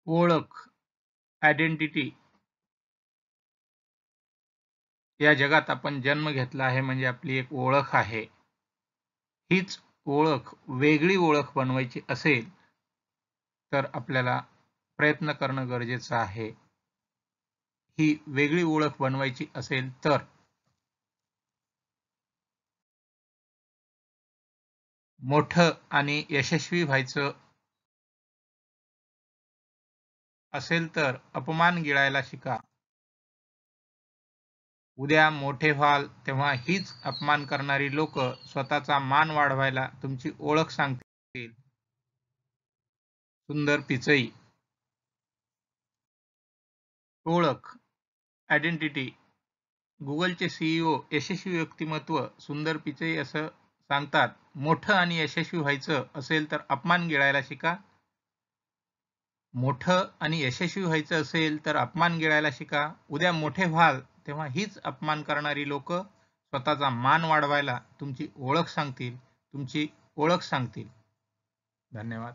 ओळख, आयडेंटिटी या जगात आपण जन्म घेतला आहे म्हणजे आपली एक ओळख आहे. हीच ओळख वेगळी ओळख बनवायची असेल, तर आपल्याला प्रयत्न करणं गरजेचं आहे. ही वेगळी ओळख बनवायची असेल तर मोठं आणि यशस्वी व्हायचं असेल तर अपमान गिळायला शिका. उद्या मोठे व्हाल तेव्हा हीच अपमान करणारी लोक स्वतःचा मान वाढवायला तुमची ओळख सांगतील. सुंदर पिचई. ओळख, आयडेंटिटी. गुगलचे सीईओ यशस्वी व्यक्तिमत्व सुंदर पिचई असं सांगतात, मोठं आणि यशस्वी व्हायचं असेल तर अपमान गिळायला शिका. मोठं आणि यशस्वी व्हायचं असेल तर अपमान गिळायला शिका. उद्या मोठे व्हाल तेव्हा हीच अपमान करणारी लोक स्वतःचा मान वाढवायला तुमची ओळख सांगतील, तुमची ओळख सांगतील. धन्यवाद.